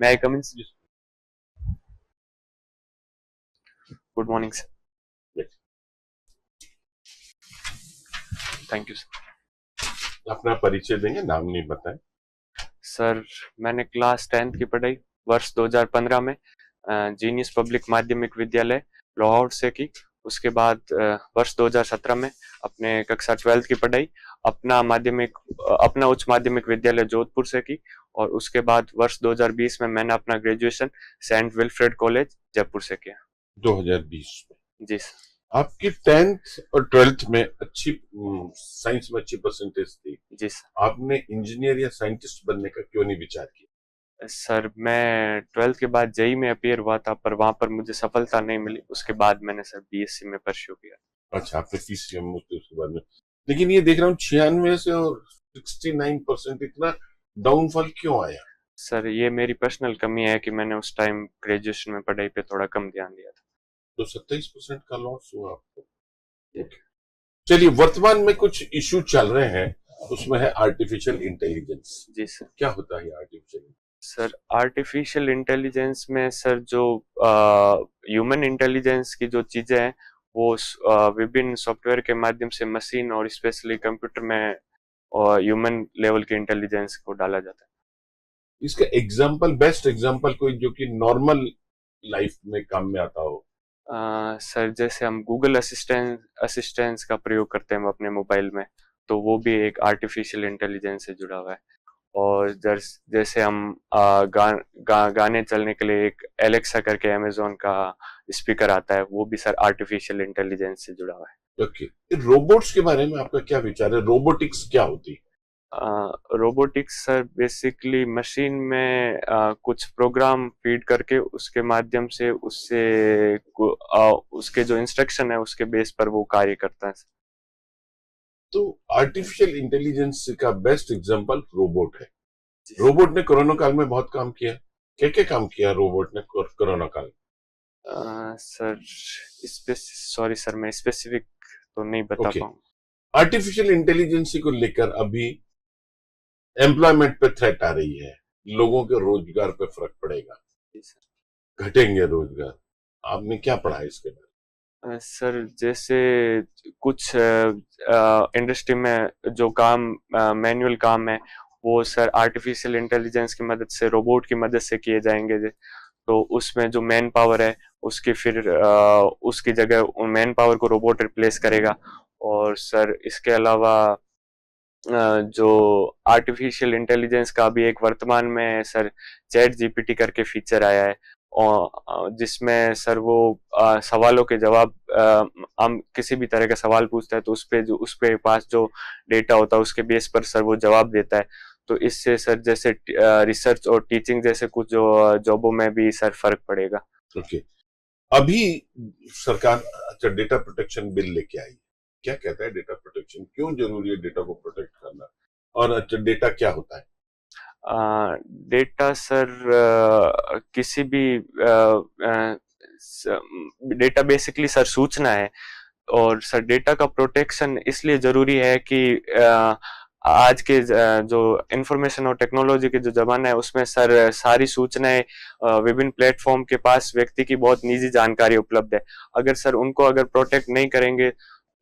May I come in? Yes. Good morning, sir. Yes. Thank you, sir. अपना परिचय देंगे, नाम नहीं बताएं। सर, मैंने क्लास 10th की पढ़ाई वर्ष 2015 में जीनियस पब्लिक माध्यमिक विद्यालय लाहौर से की। उसके बाद वर्ष 2017 में अपने कक्षा 12th की पढ़ाई अपना उच्च माध्यमिक विद्यालय जोधपुर से की। और उसके बाद वर्ष 2020 में मैंने अपना graduation Saint Wilfred college Jaipur से किया। 2020 में जी सर। आपकी 10th और 12th में अच्छी साइंस में अच्छी परसेंटेज थी। जी सर। आपने इंजीनियर या साइंटिस्ट बनने का क्यों नहीं विचार किया? सर, मैं 12th के बाद जेई में अपीयर हुआ था, पर वहां पर मुझे सफलता नहीं मिली। उसके बाद मैंने सर बीएससी में परस्यू किया। अच्छा, आपने पीसीएम में उसके बाद में, लेकिन ये देख रहा हूँ 96 से और 69% इतना डाउनफॉल क्यों आया? सर, ये मेरी पर्सनल कमी है कि मैंने उस टाइम ग्रेजुएशन में पढ़ाई पे थोड़ा कम ध्यान दिया था। तो 27% का लॉस हुआ आपको। चलिए, वर्तमान में कुछ इश्यू चल रहे हैं, उसमें है आर्टिफिशियल इंटेलिजेंस। जी सर। क्या होता है आर्टिफिशियल? सर, आर्टिफिशियल इंटेलिजेंस में सर जो ह्यूमन इंटेलिजेंस की जो चीजें हैं वो विभिन्न सॉफ्टवेयर के माध्यम से मशीन और स्पेशली कंप्यूटर में ह्यूमन लेवल के इंटेलिजेंस को डाला जाता है। इसका एग्जाम्पल, बेस्ट एग्जाम्पल कोई जो कि नॉर्मल लाइफ में काम में आता हो? सर, जैसे हम गूगल असिस्टेंस का प्रयोग करते हैं अपने मोबाइल में, तो वो भी एक आर्टिफिशियल इंटेलिजेंस से जुड़ा हुआ है। और जैसे हम गाने चलने के लिए एक एलेक्सा करके अमेजोन का स्पीकर आता है, वो भी सर आर्टिफिशियल इंटेलिजेंस से जुड़ा हुआ है। ओके। रोबोट्स के बारे में आपका क्या विचार है? रोबोटिक्स क्या होती है? रोबोटिक्स सर बेसिकली मशीन में कुछ प्रोग्राम फीड करके उसके माध्यम से उसके जो इंस्ट्रक्शन है उसके बेस पर वो कार्य करता है। तो आर्टिफिशियल इंटेलिजेंस का बेस्ट एग्जांपल रोबोट है। रोबोट ने कोरोना काल में बहुत काम किया। क्या क्या काम किया रोबोट ने कोरोना काल में? सर, सॉरी सर, मैं स्पेसिफिक तो नहीं बता पाऊंगा। आर्टिफिशियल इंटेलिजेंस को लेकर अभी एम्प्लॉयमेंट पे थ्रेट आ रही है, लोगों के रोजगार पे फर्क पड़ेगा, घटेंगे रोजगार। आपने क्या पढ़ा है इसके बारे में? सर, जैसे कुछ इंडस्ट्री में जो काम मैनुअल काम है वो सर आर्टिफिशियल इंटेलिजेंस की मदद से, रोबोट की मदद से किए जाएंगे। तो उसमें जो मैन पावर है उसकी उसकी जगह मैन पावर को रोबोट रिप्लेस करेगा। और सर इसके अलावा जो आर्टिफिशियल इंटेलिजेंस का भी एक वर्तमान में सर चैट जीपीटी करके फीचर आया है, और जिसमें सर वो सवालों के जवाब, हम किसी भी तरह का सवाल पूछते हैं तो उसपे पास जो डेटा होता है उसके बेस पर सर वो जवाब देता है। तो इससे सर जैसे रिसर्च और टीचिंग जैसे कुछ जो जॉबों में भी सर फर्क पड़ेगा। ओके। अभी सरकार अच्छा डेटा प्रोटेक्शन बिल लेके आई। क्या कहता है डेटा प्रोटेक्शन? क्यों जरूरी है डेटा को प्रोटेक्ट करना? और अच्छा, डेटा क्या होता है? डेटा सर किसी भी डेटा बेसिकली सर सूचना है। और सर डेटा का प्रोटेक्शन इसलिए जरूरी है कि आज के जो इंफॉर्मेशन और टेक्नोलॉजी के जो जमाना है उसमें सर सारी सूचनाएं विभिन्न प्लेटफॉर्म के पास व्यक्ति की बहुत निजी जानकारी उपलब्ध है। अगर सर उनको अगर प्रोटेक्ट नहीं करेंगे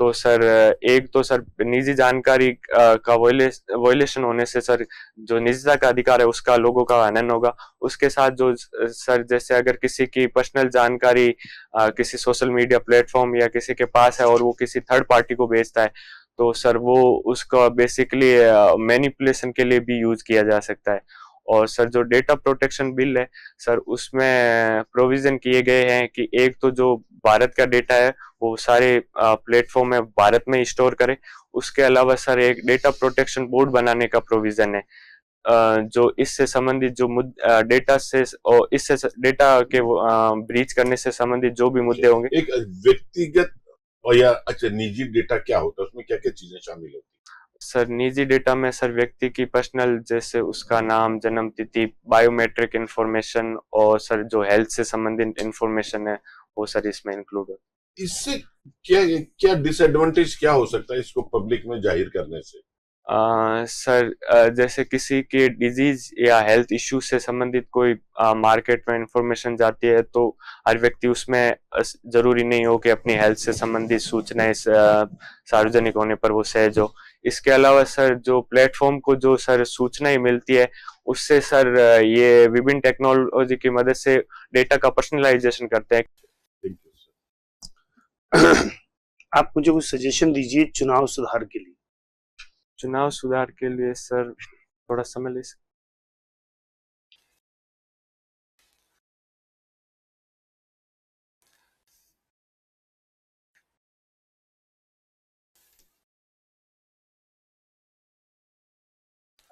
तो सर एक तो सर निजी जानकारी का वॉयलेशन होने से सर जो निजता का अधिकार है उसका लोगों का हनन होगा। उसके साथ जो सर जैसे अगर किसी की पर्सनल जानकारी किसी सोशल मीडिया प्लेटफॉर्म या किसी के पास है और वो किसी थर्ड पार्टी को भेजता है तो सर वो उसका बेसिकली मैनिपुलेशन के लिए भी यूज किया जा सकता है। और सर जो डेटा प्रोटेक्शन बिल है सर उसमें प्रोविजन किए गए हैं कि एक तो जो भारत का डेटा है वो सारे प्लेटफॉर्म में भारत में स्टोर करे। उसके अलावा सर एक डेटा प्रोटेक्शन बोर्ड बनाने का प्रोविजन है, जो इससे संबंधित जो डेटा से और इससे डेटा के ब्रीच करने से संबंधित जो भी मुद्दे होंगे। एक व्यक्तिगत और या अच्छा निजी डेटा क्या होता है, उसमें क्या क्या चीजें शामिल होती है? सर निजी डेटा में सर व्यक्ति की पर्सनल जैसे उसका नाम, जन्म तिथि, बायोमेट्रिक इंफॉर्मेशन और सर जो हेल्थ से संबंधित इंफॉर्मेशन है वो सर इसमें इंक्लूड होता है। इससे क्या क्या डिसएडवांटेज क्या हो सकता है इसको पब्लिक में जाहिर करने से? सर जैसे किसी के डिजीज या हेल्थ इश्यू से संबंधित कोई मार्केट में इंफॉर्मेशन जाती है तो हर व्यक्ति उसमें जरूरी नहीं हो कि अपनी हेल्थ से संबंधित सूचनाएं सार्वजनिक होने पर वो सहज हो। इसके अलावा सर जो प्लेटफॉर्म को जो सर सूचनाएं मिलती है उससे सर ये विभिन्न टेक्नोलॉजी की मदद से डेटा का पर्सनलाइजेशन करते हैं। आप मुझे कुछ सजेशन दीजिए चुनाव सुधार के लिए। चुनाव सुधार के लिए सर थोड़ा समय ले सकते।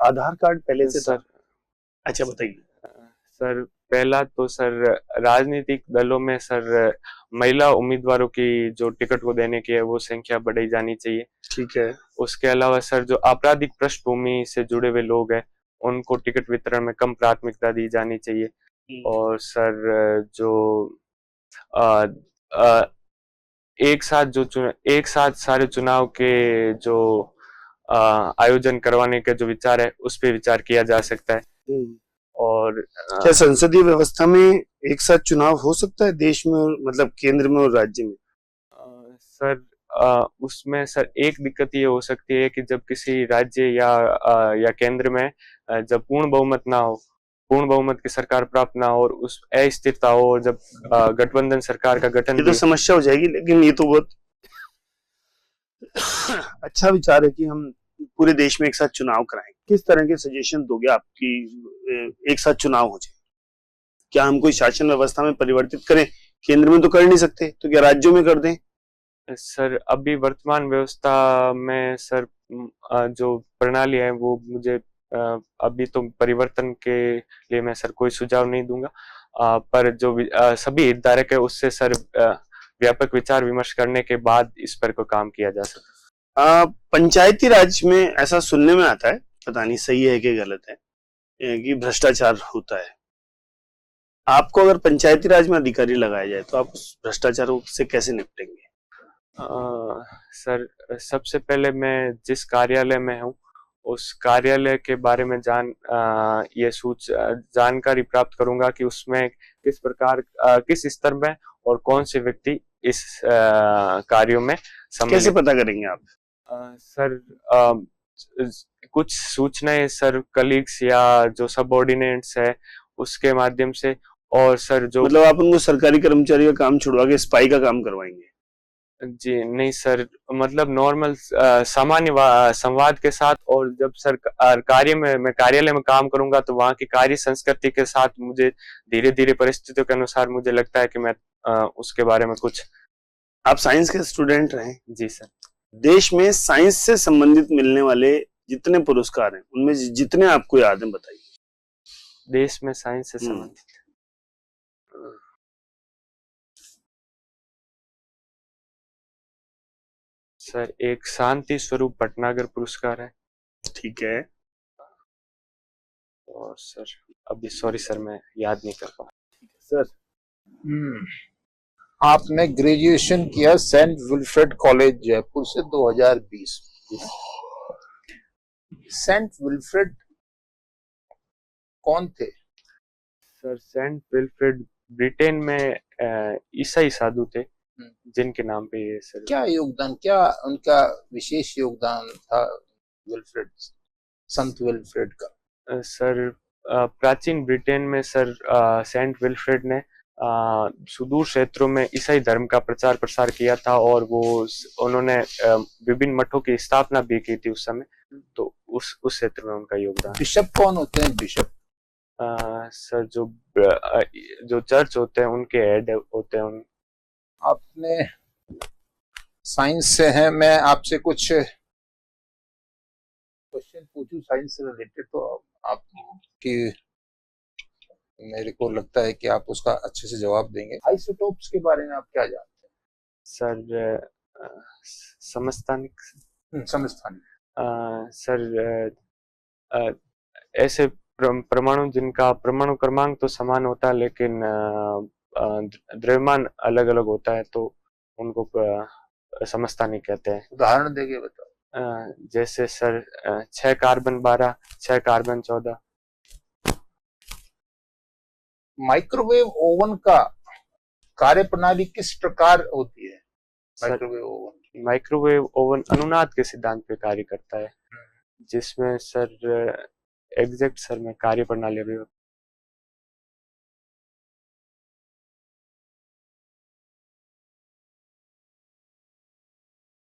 आधार कार्ड पहले से सर था? अच्छा बताइए। सर पहला तो सर राजनीतिक दलों में सर महिला उम्मीदवारों की जो टिकट को देने की है वो संख्या बढ़ाई जानी चाहिए। ठीक है। उसके अलावा सर जो आपराधिक पृष्ठभूमि से जुड़े हुए लोग हैं उनको टिकट वितरण में कम प्राथमिकता दी जानी चाहिए। और सर जो आ, आ, एक साथ सारे चुनाव के जो आयोजन करवाने के जो विचार है उस पर विचार किया जा सकता है। और क्या संसदीय व्यवस्था में एक साथ चुनाव हो सकता है देश में, मतलब केंद्र में और राज्य में? सर उसमें सर एक दिक्कत ये हो सकती है कि जब किसी राज्य या केंद्र में जब पूर्ण बहुमत ना हो, पूर्ण बहुमत की सरकार प्राप्त ना हो और उस अस्थिरता हो और जब गठबंधन सरकार का गठन, ये तो समस्या हो जाएगी। लेकिन ये तो बहुत अच्छा विचार है कि हम पूरे देश में एक साथ चुनाव कराएं। किस तरह के सजेशन दोगे आपकी एक साथ चुनाव हो जाए? क्या हम कोई शासन व्यवस्था में परिवर्तित करें? केंद्र में तो कर नहीं सकते, तो क्या राज्यों में कर दें? सर अभी वर्तमान व्यवस्था में सर जो प्रणाली है वो मुझे अभी तो परिवर्तन के लिए मैं सर कोई सुझाव नहीं दूंगा। पर जो सभी हितधारक है उससे सर व्यापक विचार विमर्श करने के बाद इस पर कोई काम किया जा सकता है। पंचायती राज में ऐसा सुनने में आता है, पता नहीं सही है कि गलत है, कि भ्रष्टाचार होता है। आपको अगर पंचायती राज में अधिकारी लगाया जाए तो आप उस भ्रष्टाचार से कैसे निपटेंगे? सर सबसे पहले मैं जिस कार्यालय में हूँ उस कार्यालय के बारे में जानकारी प्राप्त करूंगा कि उसमें किस प्रकार किस स्तर में और कौन से व्यक्ति इस कार्यों में सम्मिलित। कैसे पता करेंगे आप? सर कुछ सूचनाएं सर कलीग्स या जो सबऑर्डिनेट्स है उसके माध्यम से, और सर जो मतलब आप उनको सरकारी कर्मचारी का काम छुड़वा के स्पाई का काम करवाएंगे? जी नहीं सर, मतलब नॉर्मल सामान्य संवाद के साथ। और जब सर मैं कार्यालय में काम करूंगा तो वहाँ की कार्य संस्कृति के साथ मुझे धीरे धीरे परिस्थितियों के अनुसार मुझे लगता है कि मैं उसके बारे में कुछ। आप साइंस के स्टूडेंट रहे? जी सर। देश में साइंस से संबंधित मिलने वाले जितने पुरस्कार हैं उनमें जितने आपको याद हैं बताइए। देश में साइंस से संबंधित सर एक शांति स्वरूप भटनागर पुरस्कार है। ठीक है। और सर अभी सॉरी सर मैं याद नहीं कर पा। सर आपने ग्रेजुएशन किया सेंट विल्फ्रेड कॉलेज जयपुर से 2020। सेंट विल्फ्रेड कौन थे? सर सेंट विल्फ्रेड ब्रिटेन में ईसाई साधु थे जिनके नाम पे ये सर। क्या योगदान, क्या उनका विशेष योगदान था विल्फ्रेड, संत विल्फ्रेड का? सर प्राचीन ब्रिटेन में सर सेंट विल्फ्रेड ने सुदूर क्षेत्रों में ईसाई धर्म का प्रचार प्रसार किया था और उन्होंने विभिन्न मठों की स्थापना भी की थी उस समय। तो उस क्षेत्र में उनका योगदान। बिशप कौन होते हैं? बिशप सर जो चर्च होते हैं उनके हेड होते हैं। आपने साइंस से हैं, मैं आपसे कुछ क्वेश्चन पूछूं साइंस से रिलेटेड तो आपकी मेरे को लगता है कि आप उसका अच्छे से जवाब देंगे। आइसोटोप्स के बारे में आप क्या जानते हैं? सर समस्थानिक सर ऐसे परमाणु जिनका परमाणु क्रमांक तो समान होता है लेकिन द्रव्यमान अलग अलग होता है तो उनको समस्थानिक कहते हैं। उदाहरण देके बताओ। जैसे sir 6 carbon 12, 6 carbon 14। Microwave oven का कार्य प्रणाली किस प्रकार होती है? Sir microwave oven microwave oven अनुनाद के सिद्धांत पे कार्य करता है, जिसमें सर एग्जैक्ट सर मैं कार्य प्रणाली अभी